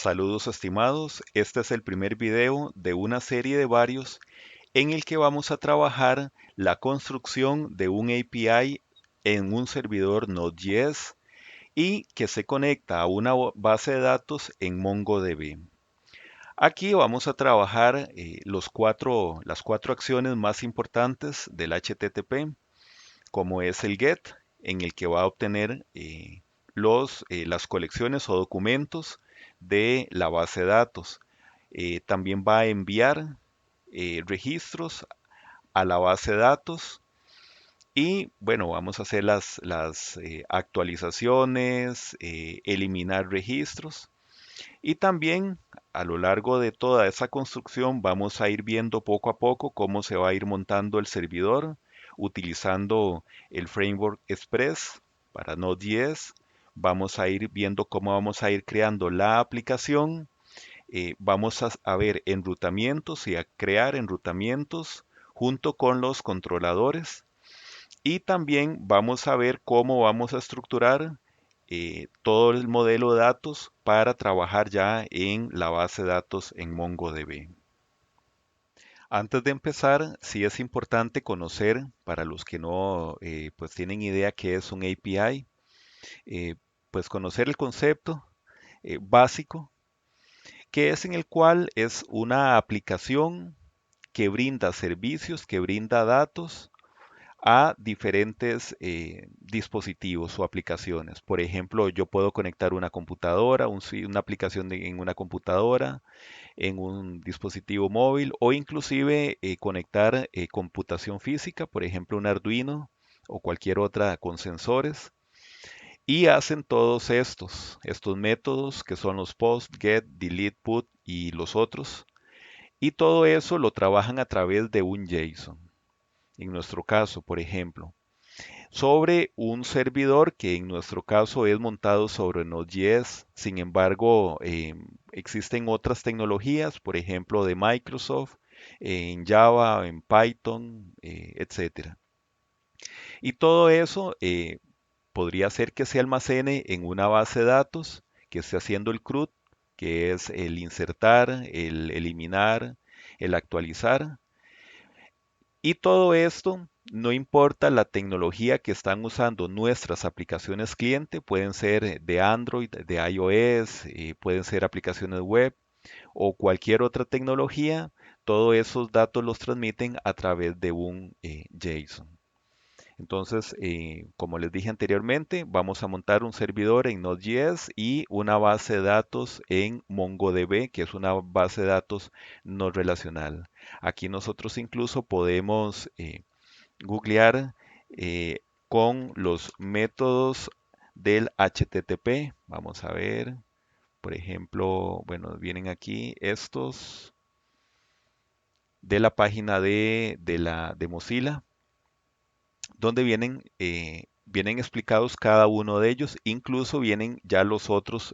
Saludos estimados, este es el primer video de una serie de varios en el que vamos a trabajar la construcción de un API en un servidor Node.js y que se conecta a una base de datos en MongoDB. Aquí vamos a trabajar las cuatro acciones más importantes del HTTP, como es el GET, en el que va a obtener las colecciones o documentos de la base de datos. También va a enviar registros a la base de datos y bueno, vamos a hacer las actualizaciones, eliminar registros y también a lo largo de toda esa construcción vamos a ir viendo poco a poco cómo se va a ir montando el servidor utilizando el framework Express para Node.js. Vamos a ir viendo cómo vamos a ir creando la aplicación. Vamos a ver enrutamientos y a crear enrutamientos junto con los controladores. Y también vamos a ver cómo vamos a estructurar todo el modelo de datos para trabajar ya en la base de datos en MongoDB. Antes de empezar, sí es importante conocer, para los que no pues tienen idea qué es un API, pues conocer el concepto básico, que es en el cual es una aplicación que brinda servicios, que brinda datos a diferentes dispositivos o aplicaciones. Por ejemplo, yo puedo conectar una computadora, una aplicación en una computadora, en un dispositivo móvil o inclusive conectar computación física, por ejemplo, un Arduino o cualquier otra con sensores. Y hacen todos estos métodos que son los post, get, delete, put y los otros. Y todo eso lo trabajan a través de un JSON. En nuestro caso, por ejemplo, sobre un servidor que en nuestro caso es montado sobre Node.js. Sin embargo, existen otras tecnologías, por ejemplo, de Microsoft, en Java, en Python, etcétera. Y todo eso podría ser que se almacene en una base de datos que esté haciendo el CRUD, que es el insertar, el eliminar, el actualizar. Y todo esto, no importa la tecnología que están usando nuestras aplicaciones cliente, pueden ser de Android, de iOS, pueden ser aplicaciones web o cualquier otra tecnología, todos esos datos los transmiten a través de un JSON. Entonces, como les dije anteriormente, vamos a montar un servidor en Node.js y una base de datos en MongoDB, que es una base de datos no relacional. Aquí nosotros incluso podemos googlear con los métodos del HTTP. Vamos a ver, por ejemplo, bueno, vienen aquí estos de la página de Mozilla, donde vienen explicados cada uno de ellos, incluso vienen ya los otros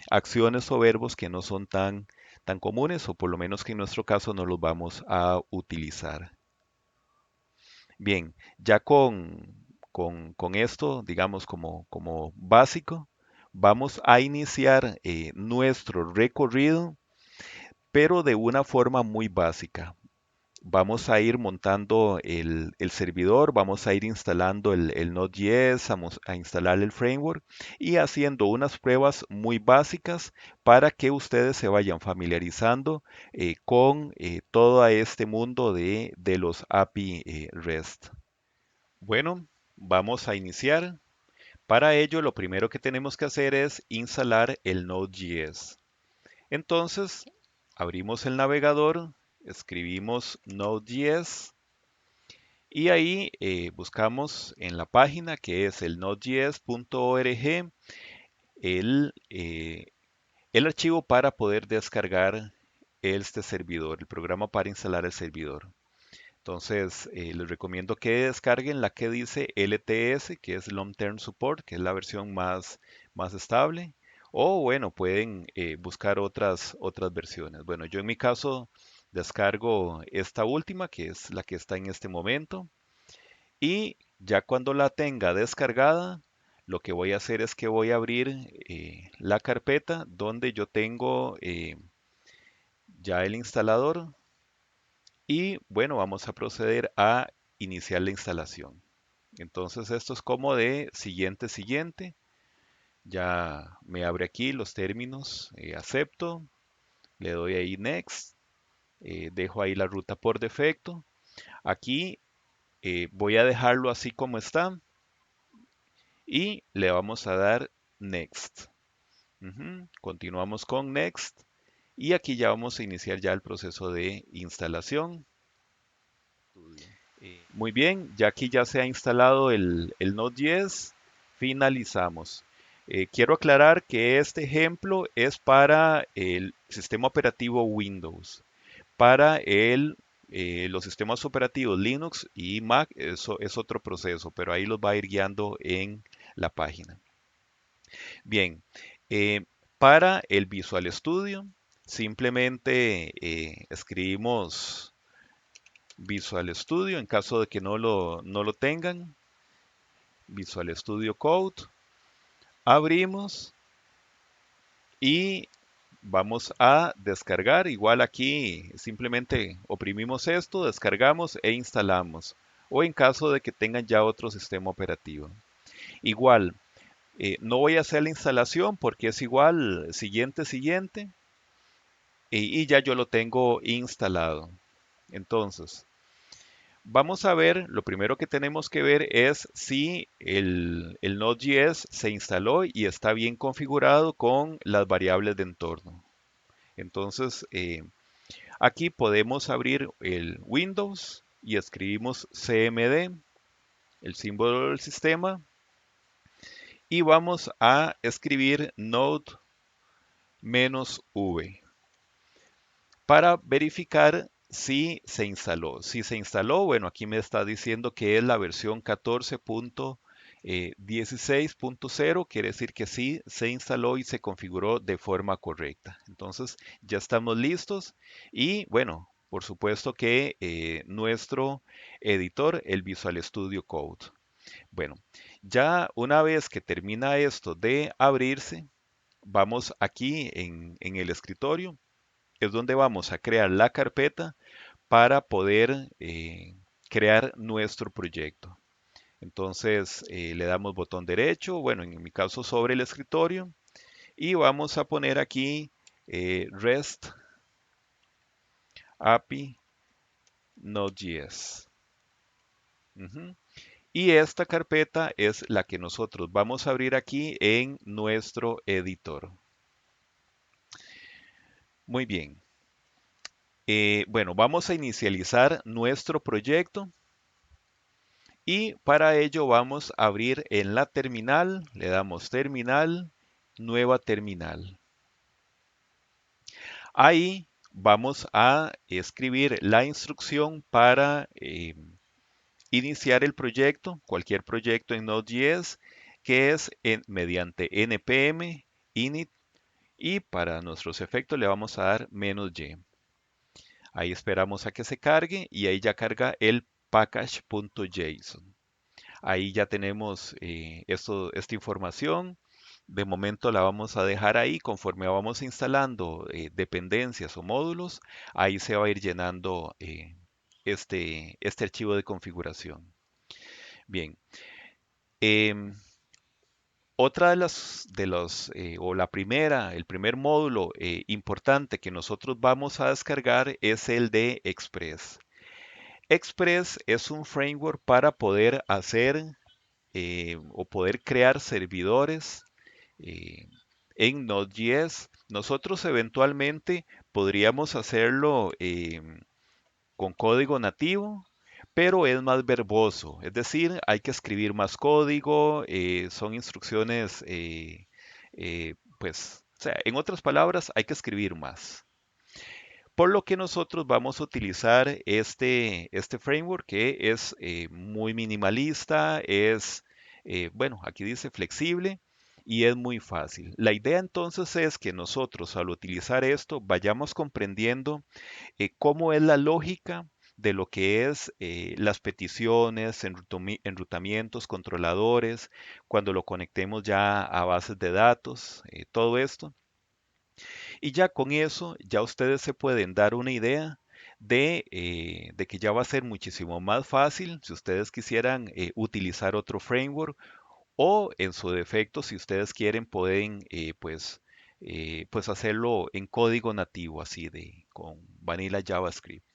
acciones o verbos que no son tan comunes, o por lo menos que en nuestro caso no los vamos a utilizar. Bien, ya con esto, digamos como básico, vamos a iniciar nuestro recorrido, pero de una forma muy básica. Vamos a ir montando el servidor, vamos a ir instalando el Node.js, vamos a instalar el framework y haciendo unas pruebas muy básicas para que ustedes se vayan familiarizando con todo este mundo de los API REST. Bueno, vamos a iniciar. Para ello, lo primero que tenemos que hacer es instalar el Node.js. Entonces, abrimos el navegador, escribimos Node.js y ahí buscamos en la página que es el nodejs.org el archivo para poder descargar este servidor, el programa para instalar el servidor. Entonces, les recomiendo que descarguen la que dice LTS, que es Long Term Support, que es la versión más estable. O bueno, pueden buscar otras versiones. Bueno, yo en mi caso descargo esta última, que es la que está en este momento. Y ya cuando la tenga descargada, lo que voy a hacer es que voy a abrir la carpeta donde yo tengo ya el instalador y bueno, vamos a proceder a iniciar la instalación. Entonces esto es como de siguiente, siguiente. Ya me abre aquí los términos, acepto, le doy ahí next, dejo ahí la ruta por defecto. Aquí voy a dejarlo así como está y le vamos a dar next. Continuamos con next y aquí ya vamos a iniciar ya el proceso de instalación. Muy bien, ya aquí ya se ha instalado el Node.js, finalizamos. Quiero aclarar que este ejemplo es para el sistema operativo Windows. Para los sistemas operativos Linux y Mac, eso es otro proceso, pero ahí los va a ir guiando en la página. Bien, para el Visual Studio, simplemente escribimos Visual Studio en caso de que no lo tengan. Visual Studio Code. Abrimos y vamos a descargar. Igual aquí simplemente oprimimos esto, descargamos e instalamos. O en caso de que tengan ya otro sistema operativo. Igual, no voy a hacer la instalación porque es igual siguiente, siguiente. Y ya yo lo tengo instalado. Entonces, vamos a ver, lo primero que tenemos que ver es si el Node.js se instaló y está bien configurado con las variables de entorno. Entonces, aquí podemos abrir el Windows y escribimos cmd, el símbolo del sistema, y vamos a escribir node-v para verificar si se instaló. Si se instaló, bueno, aquí me está diciendo que es la versión 14.16.0, quiere decir que sí se instaló y se configuró de forma correcta. Entonces ya estamos listos y bueno, por supuesto que nuestro editor, el Visual Studio Code. Bueno, ya una vez que termina esto de abrirse, vamos aquí en el escritorio es donde vamos a crear la carpeta para poder crear nuestro proyecto. Entonces le damos botón derecho, bueno, en mi caso sobre el escritorio, y vamos a poner aquí REST API Node.js. Ujú. Y esta carpeta es la que nosotros vamos a abrir aquí en nuestro editor. Muy bien. Bueno, vamos a inicializar nuestro proyecto. Y para ello vamos a abrir en la terminal, le damos terminal, nueva terminal. Ahí vamos a escribir la instrucción para iniciar el proyecto, cualquier proyecto en Node.js, que es mediante npm init y para nuestros efectos le vamos a dar "-y". Ahí esperamos a que se cargue y ahí ya carga el package.json. Ahí ya tenemos esta información. De momento la vamos a dejar ahí. Conforme vamos instalando dependencias o módulos, ahí se va a ir llenando este archivo de configuración. Bien. em, Otra o la primera, el primer módulo importante que nosotros vamos a descargar es el de Express. Express es un framework para poder hacer o poder crear servidores eh, en Node.js. Nosotros eventualmente podríamos hacerlo con código nativo, pero es más verboso. Es decir, hay que escribir más código, son instrucciones, pues, o sea, en otras palabras, hay que escribir más. Por lo que nosotros vamos a utilizar este framework que es muy minimalista, bueno, aquí dice flexible y es muy fácil. La idea entonces es que nosotros al utilizar esto vayamos comprendiendo cómo es la lógica de lo que es las peticiones, enrutamientos, controladores, cuando lo conectemos ya a bases de datos, todo esto. Y ya con eso, ya ustedes se pueden dar una idea de que ya va a ser muchísimo más fácil si ustedes quisieran utilizar otro framework o en su defecto, si ustedes quieren, pueden pues hacerlo en código nativo, así de con Vanilla JavaScript.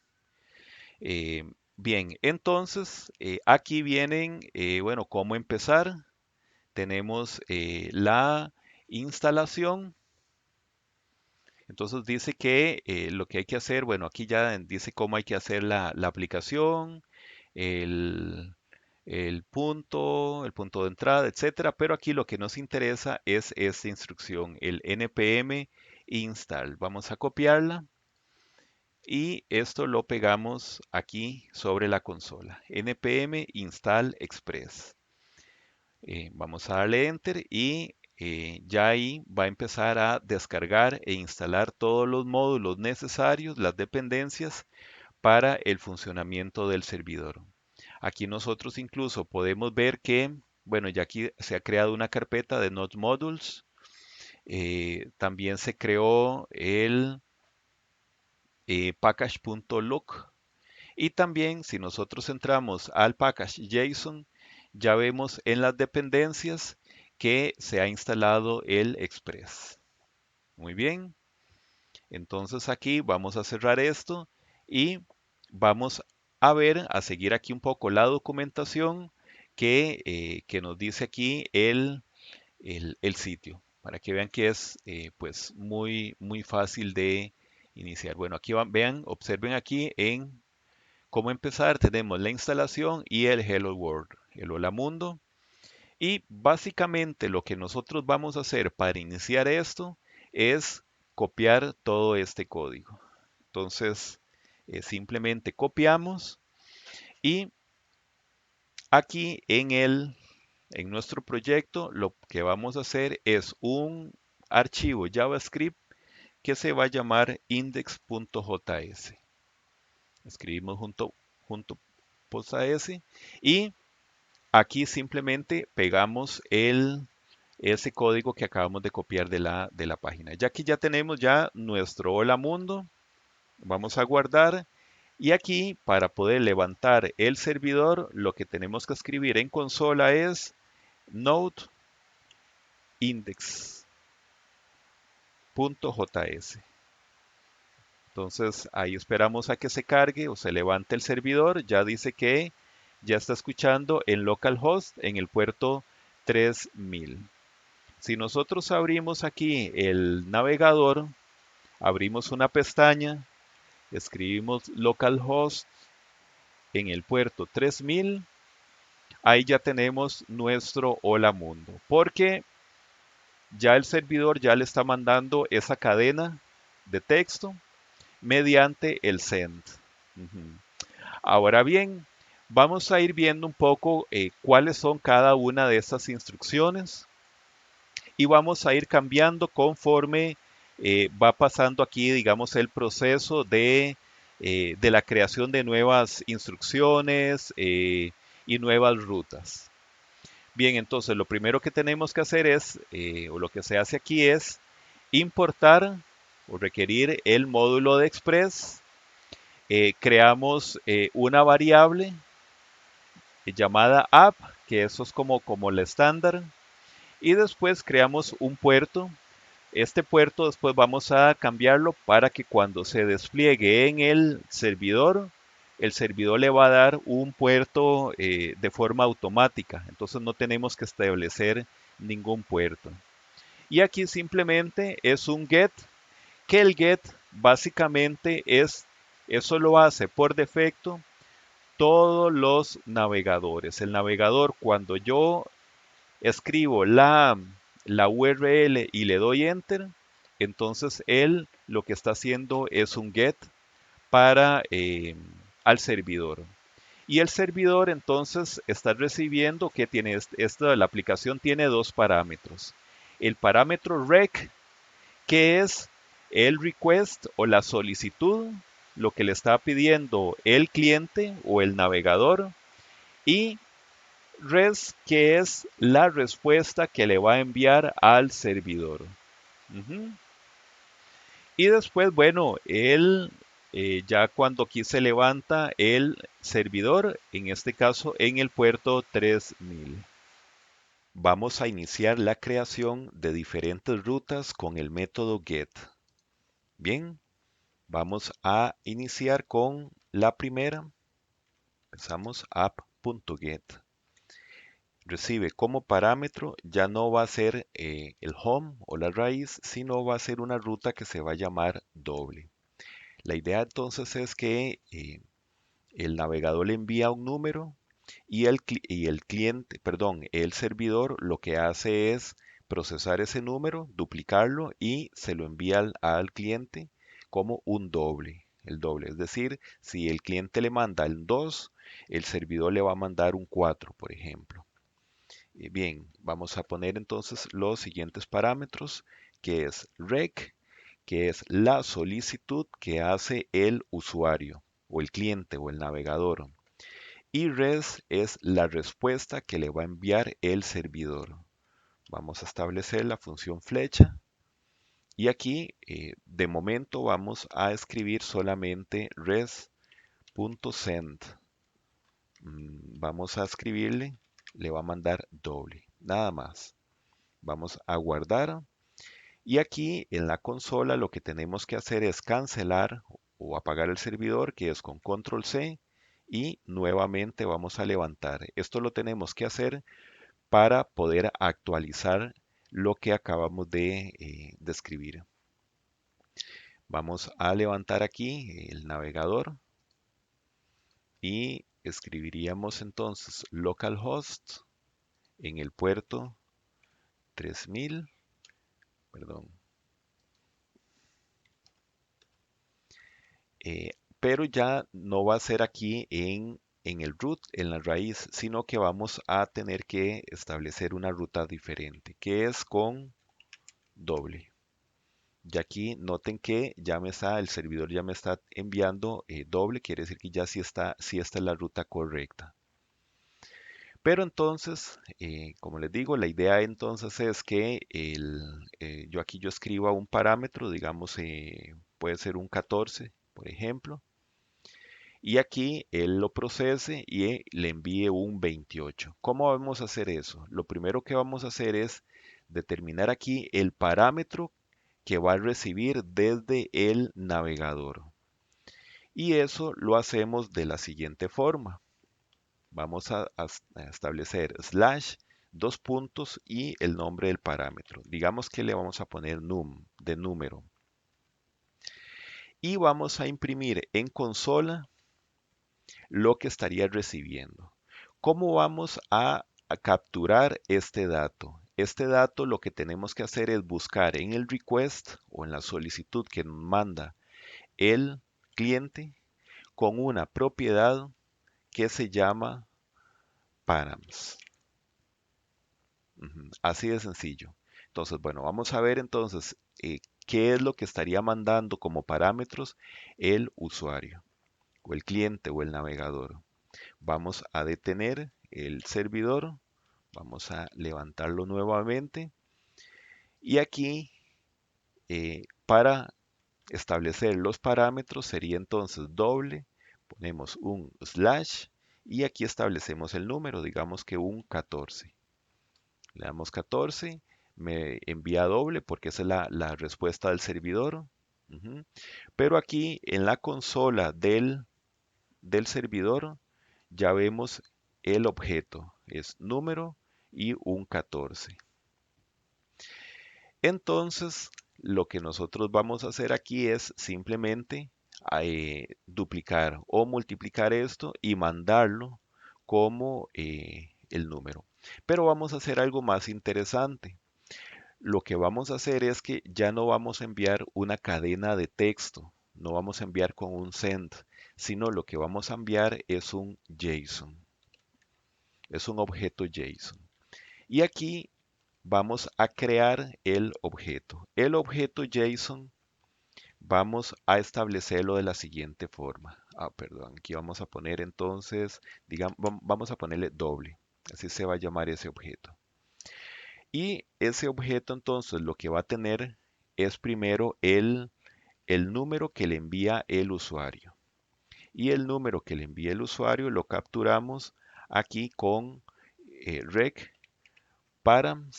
Eh, Bien, entonces aquí vienen, bueno, cómo empezar. Tenemos la instalación. Entonces dice que lo que hay que hacer, bueno, aquí ya dice cómo hay que hacer la aplicación, el, el punto de entrada, etcétera. Pero aquí lo que nos interesa es esta instrucción, el npm install. Vamos a copiarla y esto lo pegamos aquí sobre la consola. npm install express. Vamos a darle enter y ya ahí va a empezar a descargar e instalar todos los módulos necesarios, las dependencias para el funcionamiento del servidor. Aquí nosotros incluso podemos ver que, bueno, ya aquí se ha creado una carpeta de Node Modules. También se creó el package.look. Y también si nosotros entramos al package JSON, ya vemos en las dependencias que se ha instalado el Express. Muy bien, entonces aquí vamos a cerrar esto y vamos a ver, a seguir aquí un poco la documentación que nos dice aquí el sitio, para que vean que es pues muy fácil de iniciar. Bueno, aquí vean, observen aquí en cómo empezar, tenemos la instalación y el Hello World, el Hola Mundo. Y básicamente lo que nosotros vamos a hacer para iniciar esto es copiar todo este código. Entonces, simplemente copiamos y aquí en nuestro proyecto lo que vamos a hacer es un archivo JavaScript que se va a llamar index.js. Escribimos junto .js y aquí simplemente pegamos ese código que acabamos de copiar de la página. Ya que ya tenemos ya nuestro Hola Mundo, vamos a guardar y aquí para poder levantar el servidor lo que tenemos que escribir en consola es node index.js. Entonces ahí esperamos a que se cargue o se levante el servidor. Ya dice que ya está escuchando en localhost en el puerto 3000. Si nosotros abrimos aquí el navegador, abrimos una pestaña, escribimos localhost en el puerto 3000, ahí ya tenemos nuestro hola mundo, porque ya el servidor ya le está mandando esa cadena de texto mediante el send. Ahora bien, vamos a ir viendo un poco cuáles son cada una de estas instrucciones y vamos a ir cambiando conforme va pasando aquí, digamos, el proceso de la creación de nuevas instrucciones y nuevas rutas. Bien, entonces lo primero que tenemos que hacer es, o lo que se hace aquí es importar o requerir el módulo de Express. Creamos una variable llamada app, que eso es como la estándar, y después creamos un puerto. Este puerto después vamos a cambiarlo para que cuando se despliegue en el servidor le va a dar un puerto de forma automática. Entonces no tenemos que establecer ningún puerto. Y aquí simplemente es un get, que el get básicamente eso lo hace por defecto todos los navegadores. El navegador, cuando yo escribo la URL y le doy enter, entonces él lo que está haciendo es un get para al servidor. Y el servidor entonces está recibiendo que tiene la aplicación tiene dos parámetros. El parámetro rec, que es el request o la solicitud lo que le está pidiendo el cliente o el navegador, y res, que es la respuesta que le va a enviar al servidor. Ujú. Y después, bueno, ya cuando aquí se levanta el servidor, en este caso en el puerto 3000. Vamos a iniciar la creación de diferentes rutas con el método get. Bien, vamos a iniciar con la primera. Empezamos app.get. Recibe como parámetro, ya no va a ser el home o la raíz, sino va a ser una ruta que se va a llamar doble. La idea entonces es que el navegador le envía un número y el cliente, perdón, el servidor lo que hace es procesar ese número, duplicarlo y se lo envía al cliente como un doble, el doble. Es decir, si el cliente le manda el 2, el servidor le va a mandar un 4, por ejemplo. Bien, vamos a poner entonces los siguientes parámetros, que es rec, que es la solicitud que hace el usuario o el cliente o el navegador. Y res es la respuesta que le va a enviar el servidor. Vamos a establecer la función flecha y aquí de momento vamos a escribir solamente res.send. Vamos a escribirle, le va a mandar doble, nada más. Vamos a guardar y aquí en la consola lo que tenemos que hacer es cancelar o apagar el servidor, que es con control C, y nuevamente vamos a levantar. Esto lo tenemos que hacer para poder actualizar lo que acabamos de escribir. Vamos a levantar aquí el navegador y escribiríamos entonces localhost en el puerto 3000, perdón, pero ya no va a ser aquí en el root, en la raíz, sino que vamos a tener que establecer una ruta diferente, que es con doble. Y aquí noten que el servidor ya me está enviando doble, quiere decir que ya sí está es la ruta correcta. Pero entonces, como les digo, la idea entonces es que yo escriba un parámetro, digamos, puede ser un 14, por ejemplo, y aquí él lo procese y le envíe un 28. ¿Cómo vamos a hacer eso? Lo primero que vamos a hacer es determinar aquí el parámetro que va a recibir desde el navegador. Y eso lo hacemos de la siguiente forma. Vamos a establecer slash, dos puntos y el nombre del parámetro. Digamos que le vamos a poner num, de número. Y vamos a imprimir en consola lo que estaría recibiendo. ¿Cómo vamos a capturar este dato? Este dato lo que tenemos que hacer es buscar en el request o en la solicitud que nos manda el cliente con una propiedad que se llama params. Así de sencillo. Entonces, bueno, vamos a ver entonces qué es lo que estaría mandando como parámetros el usuario o el cliente o el navegador. Vamos a detener el servidor, vamos a levantarlo nuevamente y aquí para establecer los parámetros sería entonces doble, ponemos un slash y aquí establecemos el número, digamos que un 14. Le damos 14, me envía doble porque esa es la respuesta del servidor. Ujú. Pero aquí en la consola del servidor ya vemos el objeto, es número y un 14. Entonces, lo que nosotros vamos a hacer aquí es simplemente duplicar o multiplicar esto y mandarlo como el número. Pero vamos a hacer algo más interesante. Lo que vamos a hacer es que ya no vamos a enviar una cadena de texto, no vamos a enviar con un send, sino lo que vamos a enviar es un JSON, es un objeto JSON. Y aquí vamos a crear el objeto. El objeto JSON vamos a establecerlo de la siguiente forma. Perdón, aquí vamos a poner entonces, digamos, vamos a ponerle doble. Así se va a llamar ese objeto. Y ese objeto entonces lo que va a tener es primero el número que le envía el usuario. Y el número que le envía el usuario lo capturamos aquí con rec params.num.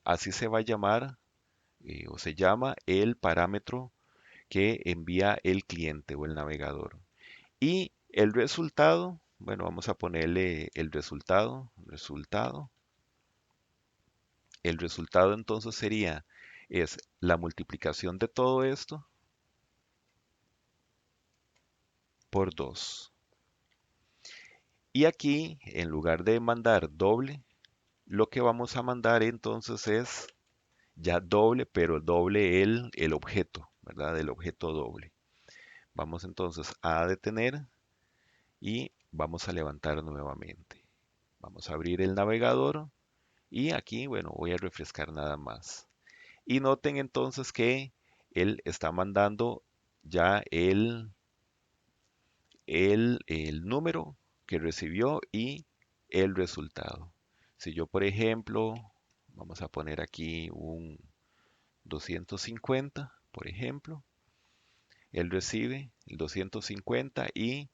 Así se va a llamar o se llama el parámetro que envía el cliente o el navegador. Y el resultado, bueno, vamos a ponerle el resultado. El resultado entonces es la multiplicación de todo esto por 2. Y aquí, en lugar de mandar doble, lo que vamos a mandar entonces es ya doble, pero doble el objeto, ¿verdad? El objeto doble. Vamos entonces a detener y vamos a levantar nuevamente. Vamos a abrir el navegador y aquí, bueno, voy a refrescar nada más. Y noten entonces que él está mandando ya el número que recibió y el resultado. Si yo, por ejemplo, vamos a poner aquí un 250, por ejemplo, él recibe el 250 y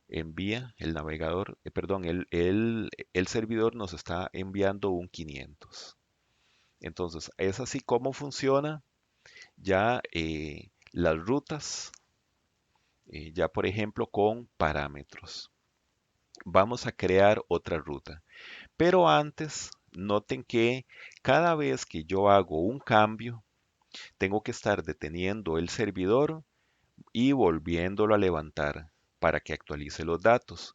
envía el navegador, perdón, el servidor nos está enviando un 500. Entonces, es así como funciona ya las rutas, ya por ejemplo con parámetros. Vamos a crear otra ruta. Pero antes, noten que cada vez que yo hago un cambio, tengo que estar deteniendo el servidor y volviéndolo a levantar para que actualice los datos.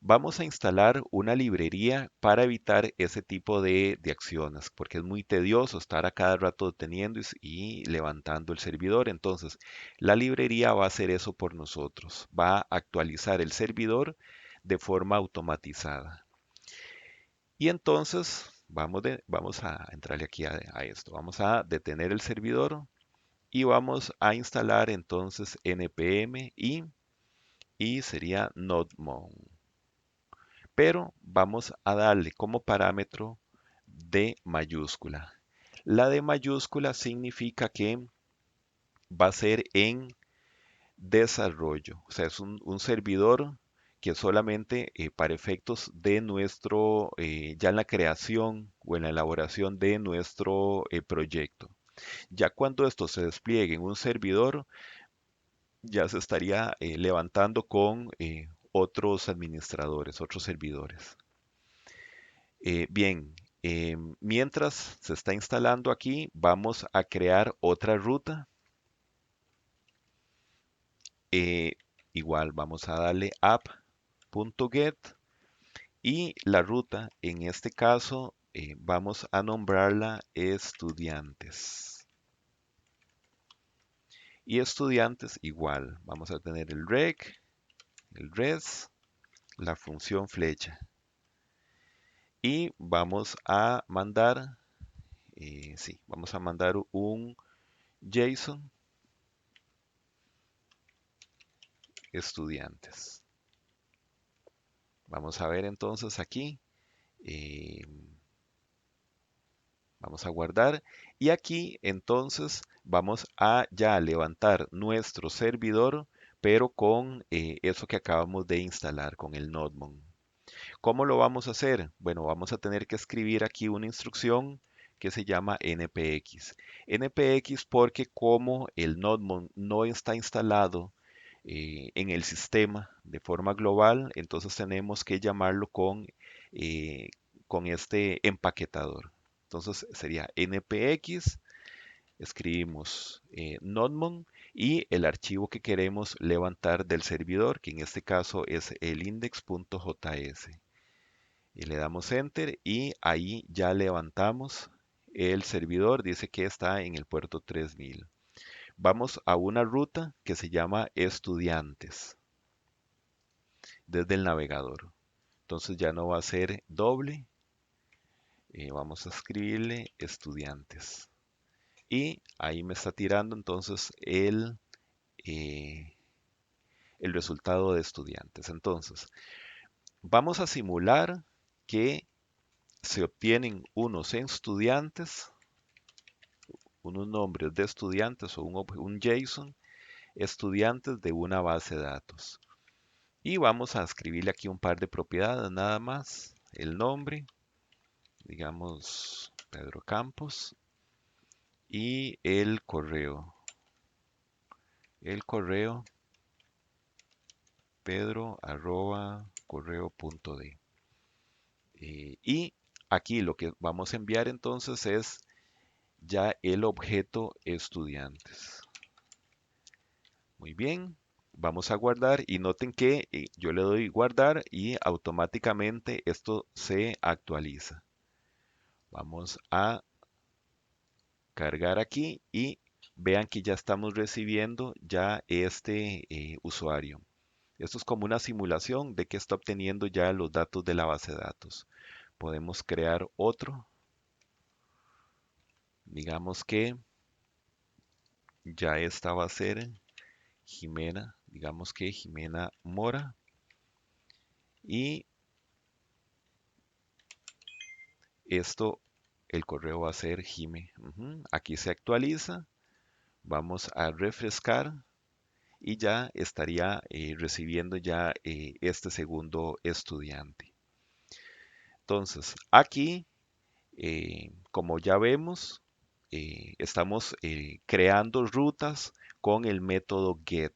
Vamos a instalar una librería para evitar ese tipo de acciones, porque es muy tedioso estar a cada rato deteniendo y levantando el servidor. Entonces, la librería va a hacer eso por nosotros. Va a actualizar el servidor de forma automatizada. Y entonces, vamos a entrarle aquí a esto. Vamos a detener el servidor y vamos a instalar entonces npm y sería nodemon. Pero vamos a darle como parámetro D mayúscula. La D mayúscula significa que va a ser en desarrollo, o sea, es un servidor que solamente para efectos de nuestro, ya en la creación o en la elaboración de nuestro proyecto. Ya cuando esto se despliegue en un servidor, ya se estaría levantando con otros administradores, otros servidores. Bien, mientras se está instalando aquí, vamos a crear otra ruta. Eh, Igual vamos a darle app.get y la ruta, en este caso, vamos a nombrarla estudiantes. Y estudiantes igual, vamos a tener el rec, el res, la función flecha. Y vamos a mandar, sí, vamos a mandar un JSON estudiantes. Vamos a ver entonces aquí. eh, Vamos a guardar. Y aquí entonces vamos a ya levantar nuestro servidor, pero con eso que acabamos de instalar, con el nodemon. ¿Cómo lo vamos a hacer? Bueno, vamos a tener que escribir aquí una instrucción que se llama npx. npx porque como el nodemon no está instalado en el sistema de forma global, entonces tenemos que llamarlo con este empaquetador. Entonces sería npx, escribimos nodemon y el archivo que queremos levantar del servidor, que en este caso es el index.js. Y le damos enter y ahí ya levantamos el servidor, dice que está en el puerto 3000. Vamos a una ruta que se llama estudiantes desde el navegador. Entonces ya no va a ser doble. Vamos a escribirle estudiantes. y ahí me está tirando entonces eh, el resultado de estudiantes. Entonces, vamos a simular que se obtienen unos estudiantes, unos nombres de estudiantes o un JSON, estudiantes de una base de datos. Y vamos a escribirle aquí un par de propiedades nada más. El nombre, digamos Pedro Campos, y el correo. El correo pedro@correo.de. Y aquí lo que vamos a enviar entonces es ya el objeto estudiantes. Muy bien, vamos a guardar y noten que yo le doy guardar y automáticamente esto se actualiza. Vamos a cargar aquí y vean que ya estamos recibiendo ya este usuario. Esto es como una simulación de que está obteniendo ya los datos de la base de datos. Podemos crear otro. Digamos que ya esta va a ser Jimena. Digamos que Jimena Mora. Y esto, el correo va a ser Jime. Aquí se actualiza. Vamos a refrescar y ya estaría recibiendo ya este segundo estudiante. Entonces, aquí, como ya vemos, estamos creando rutas con el método get.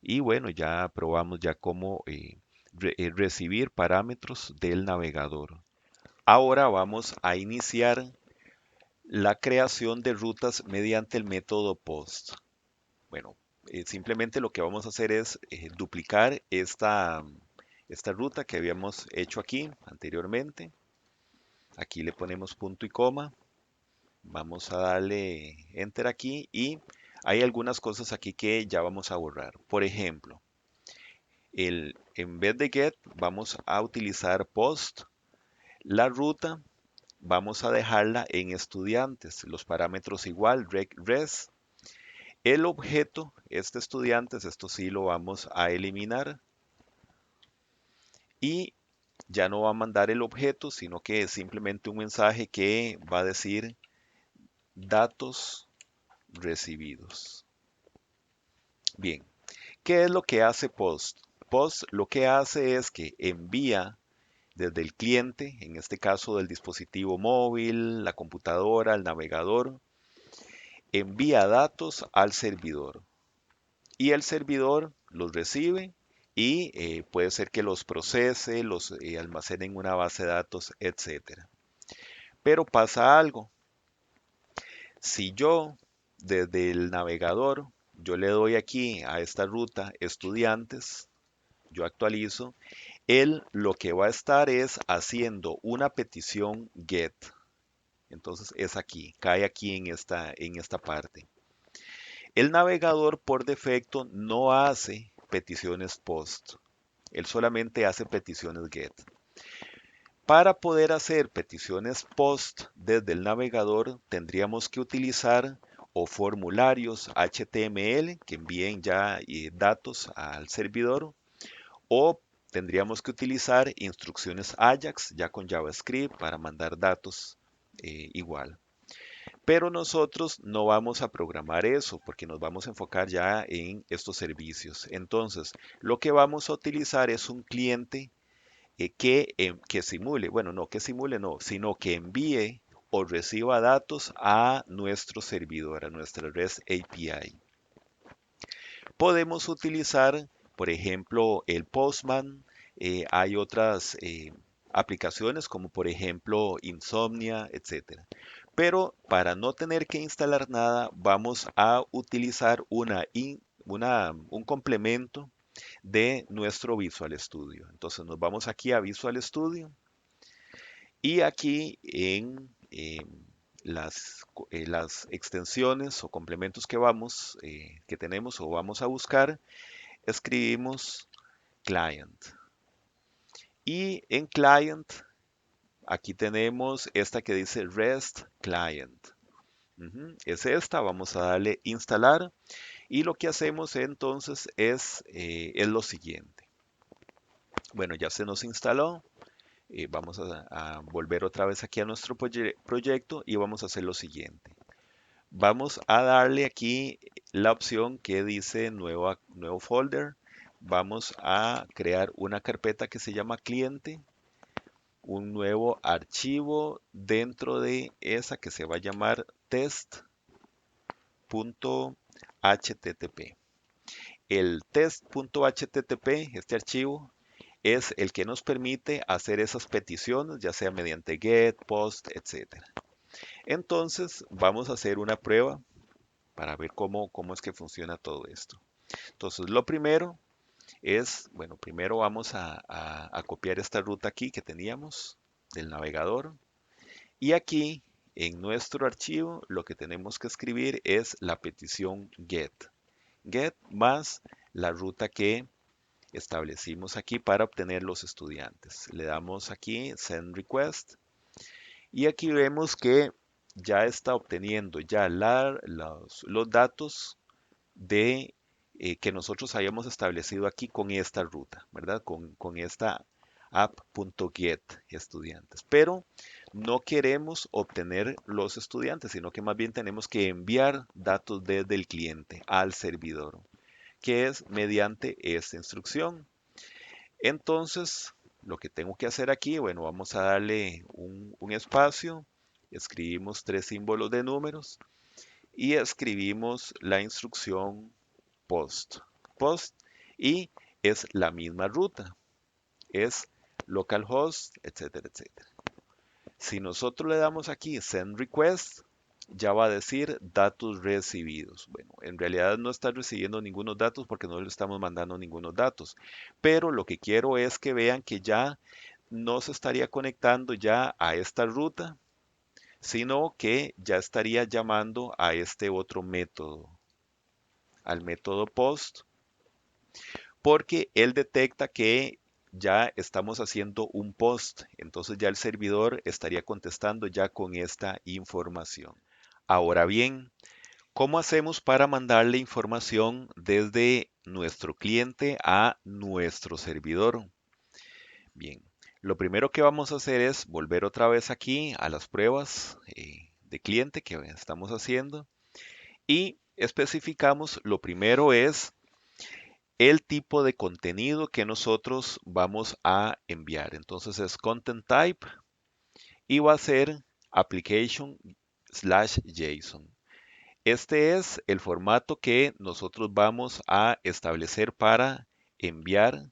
Y bueno, ya probamos ya cómo recibir parámetros del navegador. Ahora vamos a iniciar la creación de rutas mediante el método post. Bueno, simplemente lo que vamos a hacer es duplicar esta ruta que habíamos hecho aquí anteriormente. Aquí le ponemos punto y coma. Vamos a darle enter aquí y hay algunas cosas aquí que ya vamos a borrar. Por ejemplo, en vez de get vamos a utilizar post. La ruta vamos a dejarla en estudiantes. Los parámetros igual, res. El objeto, este estudiantes, esto sí lo vamos a eliminar. Y ya no va a mandar el objeto, sino que es simplemente un mensaje que va a decir datos recibidos. Bien, ¿qué es lo que hace Post? Post lo que hace es que envía desde el cliente, en este caso del dispositivo móvil, la computadora, el navegador, envía datos al servidor y el servidor los recibe y puede ser que los procese, los almacene en una base de datos, etcétera. Pero pasa algo. Si yo desde el navegador, yo le doy aquí a esta ruta estudiantes, yo actualizo, él lo que va a estar es haciendo una petición get. Entonces es aquí, cae aquí en esta parte. El navegador por defecto no hace peticiones post. Él solamente hace peticiones get. Para poder hacer peticiones post desde el navegador tendríamos que utilizar o formularios HTML que envíen ya datos al servidor o tendríamos que utilizar instrucciones Ajax ya con JavaScript para mandar datos igual. Pero nosotros no vamos a programar eso porque nos vamos a enfocar ya en estos servicios. Entonces, lo que vamos a utilizar es un cliente que simule, bueno, no que simule, no, sino que envíe o reciba datos a nuestro servidor, a nuestra REST API. Podemos utilizar, por ejemplo, el Postman. Hay otras aplicaciones como por ejemplo Insomnia, etcétera. Pero para no tener que instalar nada, vamos a utilizar un complemento de nuestro Visual Studio. Entonces nos vamos aquí a Visual Studio y aquí en las extensiones o complementos que tenemos o vamos a buscar, escribimos client. Y en client, aquí tenemos esta que dice REST client. Es esta, vamos a darle instalar y lo que hacemos entonces es lo siguiente. Bueno, ya se nos instaló. Vamos a volver otra vez aquí a nuestro proyecto y vamos a hacer lo siguiente. Vamos a darle aquí la opción que dice nuevo folder. Vamos a crear una carpeta que se llama cliente, un nuevo archivo dentro de esa que se va a llamar test.http. El test.http, este archivo, es el que nos permite hacer esas peticiones, ya sea mediante GET, POST, etc. Entonces, vamos a hacer una prueba para ver cómo es que funciona todo esto. Entonces, lo primero es, bueno, primero vamos a copiar esta ruta aquí que teníamos del navegador. Y aquí, en nuestro archivo, lo que tenemos que escribir es la petición GET. GET más la ruta que establecimos aquí para obtener los estudiantes. Le damos aquí Send Request y aquí vemos que ya está obteniendo ya los datos de que nosotros habíamos establecido aquí con esta ruta, ¿verdad? Con esta app.get estudiantes. Pero no queremos obtener los estudiantes, sino que más bien tenemos que enviar datos desde el cliente al servidor, que es mediante esta instrucción. Entonces, lo que tengo que hacer aquí, bueno, vamos a darle un espacio, escribimos 3 símbolos de números y escribimos la instrucción post y es la misma ruta, es localhost, etcétera, etcétera. Si nosotros le damos aquí send request, ya va a decir datos recibidos. Bueno, en realidad no está recibiendo ningunos datos porque no le estamos mandando ningunos datos, pero lo que quiero es que vean que ya no se estaría conectando ya a esta ruta, sino que ya estaría llamando a este otro método, al método post, porque él detecta que ya estamos haciendo un post, entonces ya el servidor estaría contestando ya con esta información. Ahora bien, ¿cómo hacemos para mandarle información desde nuestro cliente a nuestro servidor? Bien, lo primero que vamos a hacer es volver otra vez aquí a las pruebas de cliente que estamos haciendo y especificamos, lo primero es el tipo de contenido que nosotros vamos a enviar. Entonces es content type y va a ser application/JSON. Este es el formato que nosotros vamos a establecer para enviar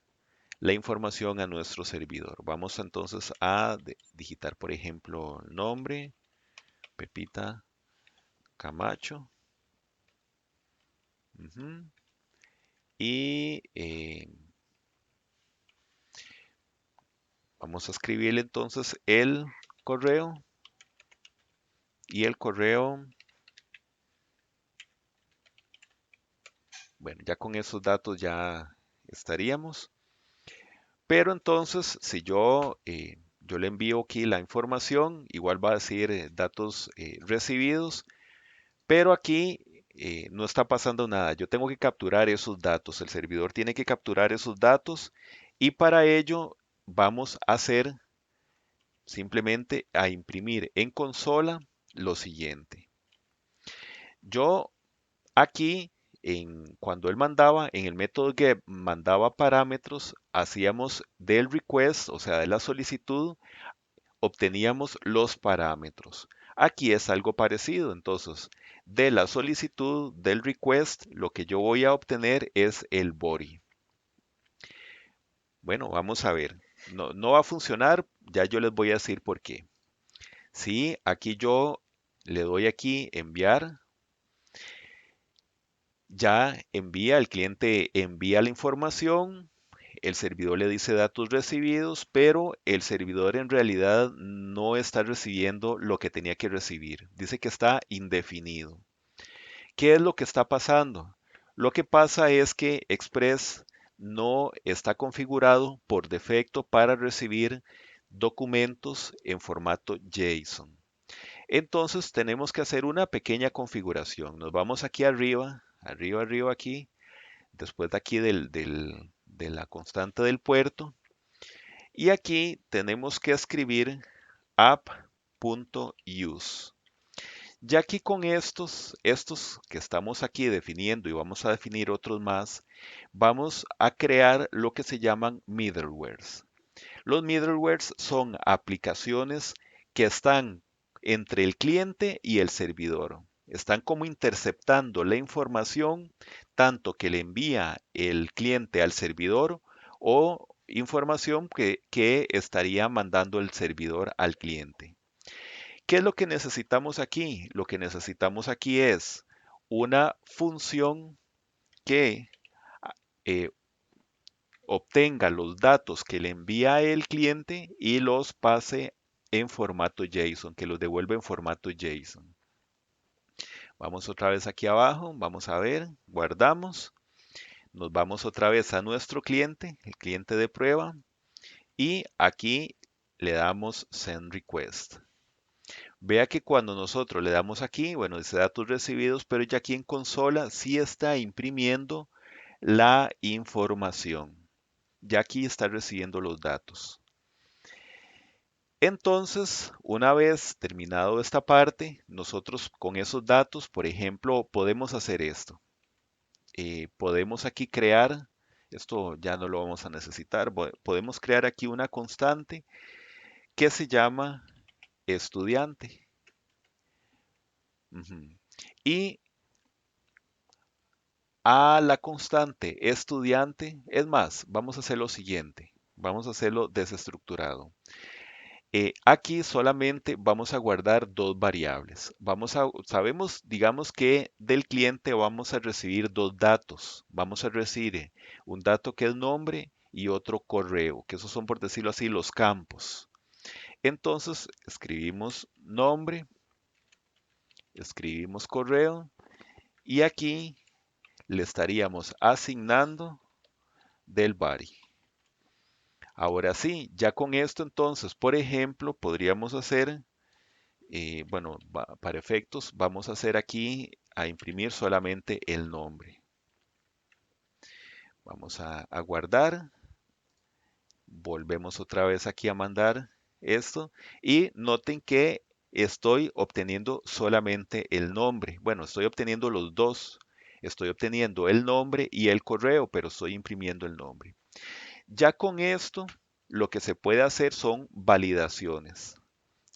la información a nuestro servidor. Vamos entonces a digitar, por ejemplo, nombre, Pepita Camacho. Ujú. Y vamos a escribirle entonces el correo y el correo. Bueno, ya con esos datos ya estaríamos. Pero entonces, si yo le envío aquí la información, igual va a decir datos recibidos, pero aquí no está pasando nada. Yo tengo que capturar esos datos. El servidor tiene que capturar esos datos y para ello vamos a hacer simplemente a imprimir en consola lo siguiente. Yo aquí, cuando él mandaba, en el método get, mandaba parámetros, hacíamos del request, o sea, de la solicitud, obteníamos los parámetros. Aquí es algo parecido, entonces, de la solicitud, del request, lo que yo voy a obtener es el body. Bueno, vamos a ver. No va a funcionar, ya yo les voy a decir por qué. Si aquí yo le doy aquí enviar, ya envía, el cliente envía la información, el servidor le dice datos recibidos, pero el servidor en realidad no está recibiendo lo que tenía que recibir. Dice que está indefinido. ¿Qué es lo que está pasando? Lo que pasa es que Express no está configurado por defecto para recibir documentos en formato JSON. Entonces tenemos que hacer una pequeña configuración. Nos vamos aquí arriba, arriba, arriba aquí, después de aquí de la constante del puerto. Y aquí tenemos que escribir app.use. Ya aquí con estos que estamos aquí definiendo y vamos a definir otros más, vamos a crear lo que se llaman middlewares. Los middlewares son aplicaciones que están entre el cliente y el servidor. Están como interceptando la información tanto que le envía el cliente al servidor o información que estaría mandando el servidor al cliente. ¿Qué es lo que necesitamos aquí? Lo que necesitamos aquí es una función que eh, obtenga los datos que le envía el cliente y los pase en formato JSON, que los devuelva en formato JSON. Vamos otra vez aquí abajo, vamos a ver, guardamos, nos vamos otra vez a nuestro cliente, el cliente de prueba, y aquí le damos Send Request. Vea que cuando nosotros le damos aquí, bueno, dice datos recibidos, pero ya aquí en consola sí está imprimiendo la información. Ya aquí está recibiendo los datos. Entonces, una vez terminado esta parte, nosotros con esos datos, por ejemplo, podemos hacer esto. Podemos aquí crear, esto ya no lo vamos a necesitar, podemos crear aquí una constante que se llama estudiante. Ujú. Y a la constante estudiante, es más, vamos a hacer lo siguiente, vamos a hacerlo desestructurado. Aquí solamente vamos a guardar dos variables. Sabemos, digamos que del cliente vamos a recibir dos datos. Vamos a recibir un dato que es nombre y otro correo, que esos son, por decirlo así, los campos. Entonces, escribimos nombre, escribimos correo y aquí le estaríamos asignando del body. Ahora sí, ya con esto entonces, por ejemplo, podríamos hacer bueno, para efectos, vamos a hacer aquí a imprimir solamente el nombre. Vamos a guardar. Volvemos otra vez aquí a mandar esto. Y noten que estoy obteniendo solamente el nombre. Bueno, estoy obteniendo los dos. Estoy obteniendo el nombre y el correo, pero estoy imprimiendo el nombre. Ya con esto, lo que se puede hacer son validaciones.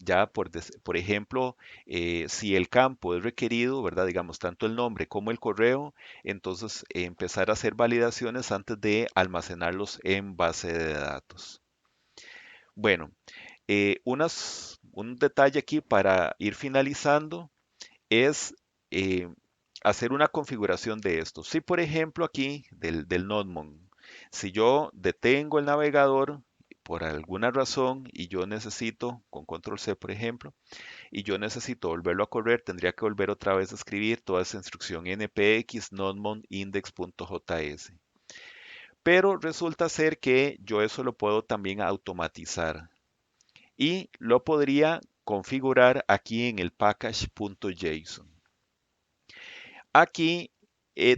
Ya, por ejemplo, si el campo es requerido, ¿verdad? Digamos, tanto el nombre como el correo, entonces empezar a hacer validaciones antes de almacenarlos en base de datos. Bueno, un detalle aquí para ir finalizando es eh, hacer una configuración de esto. Si, por ejemplo, aquí del Nodemon, si yo detengo el navegador por alguna razón y yo necesito, con control C, por ejemplo, y yo necesito volverlo a correr, tendría que volver otra vez a escribir toda esa instrucción npx nodemon index.js. Pero resulta ser que yo eso lo puedo también automatizar y lo podría configurar aquí en el package.json. Aquí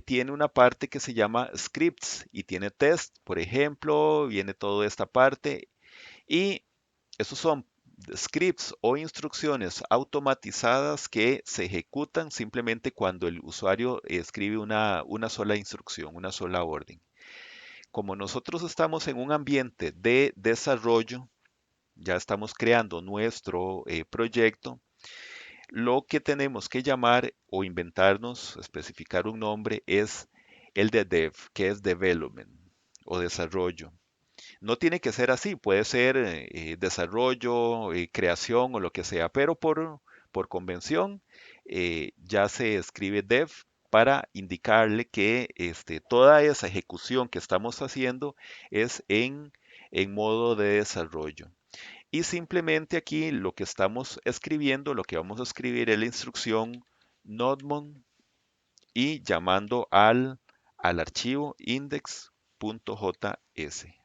tiene una parte que se llama scripts y tiene test, por ejemplo, viene toda esta parte y esos son scripts o instrucciones automatizadas que se ejecutan simplemente cuando el usuario escribe una sola instrucción, una sola orden. Como nosotros estamos en un ambiente de desarrollo, ya estamos creando nuestro proyecto, lo que tenemos que llamar o inventarnos, especificar un nombre es el de dev, que es development o desarrollo. No tiene que ser así, puede ser desarrollo, creación o lo que sea, pero por convención ya se escribe dev para indicarle que toda esa ejecución que estamos haciendo es en modo de desarrollo. Y simplemente aquí lo que estamos escribiendo, lo que vamos a escribir es la instrucción nodemon y llamando al archivo index.js.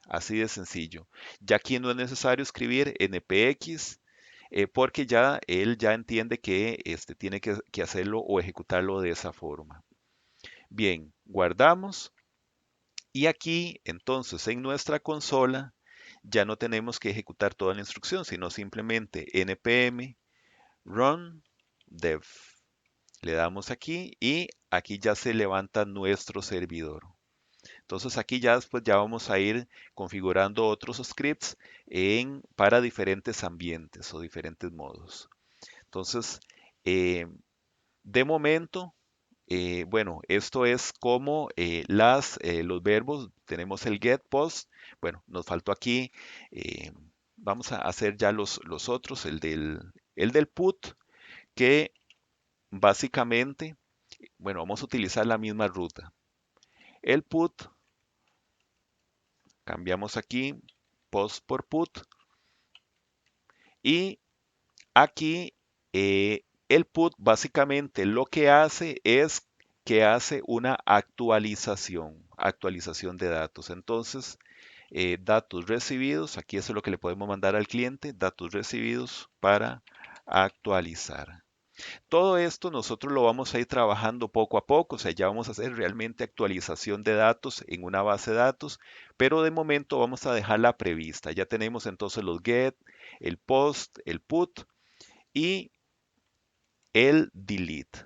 Así de sencillo. Ya aquí no es necesario escribir npx porque ya él ya entiende que tiene que hacerlo o ejecutarlo de esa forma. Bien, guardamos y aquí entonces en nuestra consola ya no tenemos que ejecutar toda la instrucción, sino simplemente npm run dev. Le damos aquí y aquí ya se levanta nuestro servidor. Entonces aquí ya después ya vamos a ir configurando otros scripts para diferentes ambientes o diferentes modos. Entonces, eh, de momento, bueno, esto es como los verbos. Tenemos el get, post. Bueno, nos faltó aquí. eh, Vamos a hacer ya los otros, el del put, que básicamente, bueno, vamos a utilizar la misma ruta. El put, cambiamos aquí post por put y aquí el put básicamente lo que hace es que hace una actualización de datos. Entonces, datos recibidos, aquí eso es lo que le podemos mandar al cliente, datos recibidos para actualizar. Todo esto nosotros lo vamos a ir trabajando poco a poco, o sea, ya vamos a hacer realmente actualización de datos en una base de datos, pero de momento vamos a dejarla prevista. Ya tenemos entonces los get, el post, el put y el delete.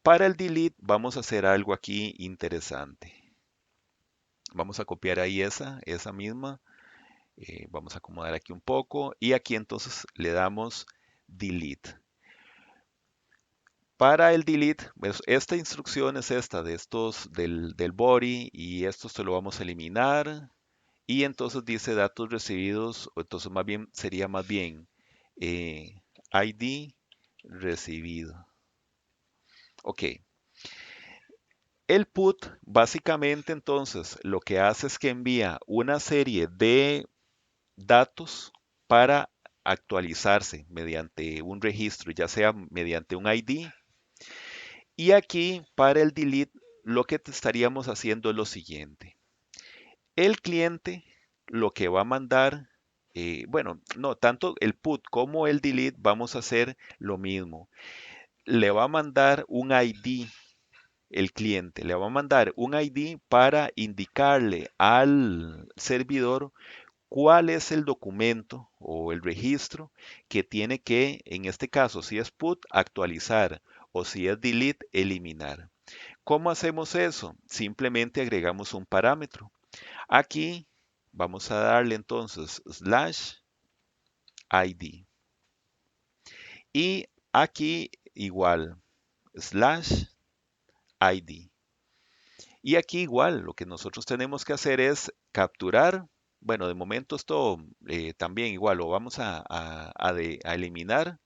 Para el delete vamos a hacer algo aquí interesante. Vamos a copiar ahí esa misma. Vamos a acomodar aquí un poco y aquí entonces le damos delete. Para el delete, pues, esta instrucción es esta de estos del body y esto se lo vamos a eliminar y entonces dice datos recibidos, o entonces más bien sería más bien ID recibido. Ok, el put básicamente entonces lo que hace es que envía una serie de datos para actualizarse mediante un registro, ya sea mediante un ID. Y aquí para el delete lo que estaríamos haciendo es lo siguiente. El cliente lo que va a mandar, bueno, no, tanto el put como el delete vamos a hacer lo mismo. Le va a mandar un ID, el cliente le va a mandar un ID para indicarle al servidor cuál es el documento o el registro que tiene que, en este caso, si es put, actualizar o si es delete, eliminar. ¿Cómo hacemos eso? Simplemente agregamos un parámetro. Aquí vamos a darle entonces /ID y aquí igual /ID. Y aquí igual lo que nosotros tenemos que hacer es capturar. Bueno, de momento esto también igual lo vamos a eliminar.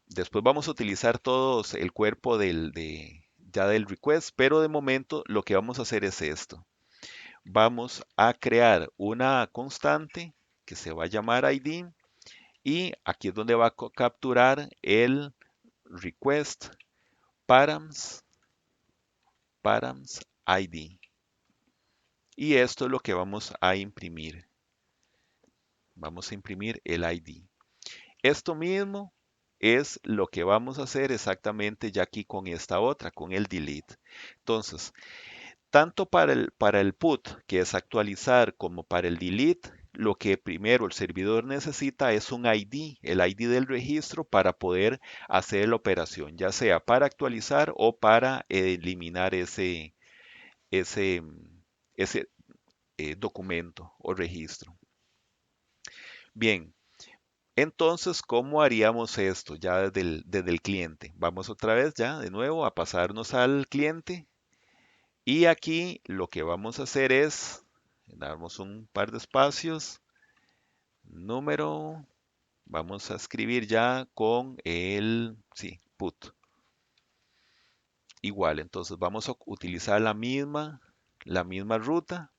Después vamos a utilizar todos el cuerpo ya del request, pero de momento lo que vamos a hacer es esto. Vamos a crear una constante que se va a llamar ID y aquí es donde va a capturar el request params ID. Y esto es lo que vamos a imprimir. Vamos a imprimir el ID. Esto mismo es lo que vamos a hacer exactamente ya aquí con esta otra, con el delete. Entonces, tanto para el put, que es actualizar, como para el delete, lo que primero el servidor necesita es un ID, el ID del registro para poder hacer la operación, ya sea para actualizar o para eliminar ese, ese documento o registro. Bien, entonces, ¿cómo haríamos esto ya desde el cliente? Vamos otra vez ya de nuevo a pasarnos al cliente. Y aquí lo que vamos a hacer es, damos un par de espacios, número, vamos a escribir ya con sí, put. Igual, entonces vamos a utilizar la misma ruta,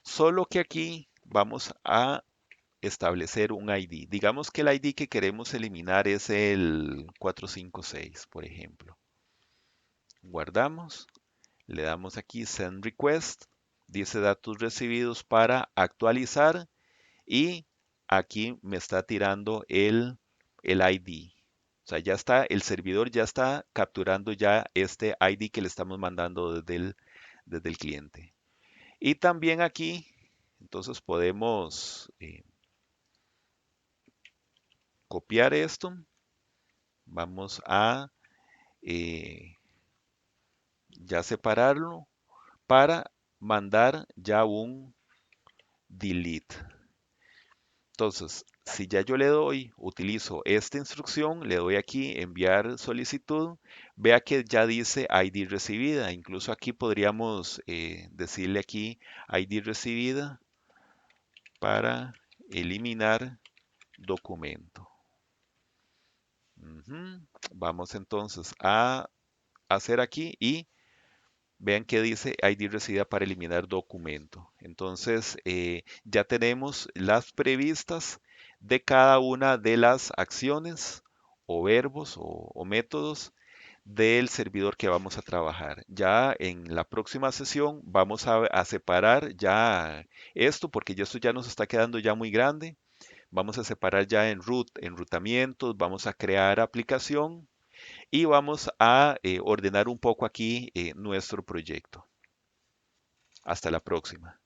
solo que aquí vamos a establecer un ID. Digamos que el ID que queremos eliminar es el 456, por ejemplo. Guardamos, le damos aquí Send Request, dice datos recibidos para actualizar y aquí me está tirando el ID. O sea, ya está, el servidor ya está capturando ya este ID que le estamos mandando desde el cliente. Y también aquí, entonces podemos copiar esto. Vamos a eh, ya separarlo para mandar ya un delete. Entonces, si ya yo le doy, utilizo esta instrucción, le doy aquí enviar solicitud, vea que ya dice ID recibida. Incluso aquí podríamos decirle aquí ID recibida para eliminar documento. Ujú. Vamos entonces a hacer aquí y vean que dice ID recibida para eliminar documento. Entonces, ya tenemos las previstas de cada una de las acciones o verbos o métodos del servidor que vamos a trabajar. Ya en la próxima sesión vamos a separar ya esto, porque ya esto ya nos está quedando ya muy grande. Vamos a separar ya en enrutamientos, vamos a crear aplicación y vamos a ordenar un poco aquí nuestro proyecto. Hasta la próxima.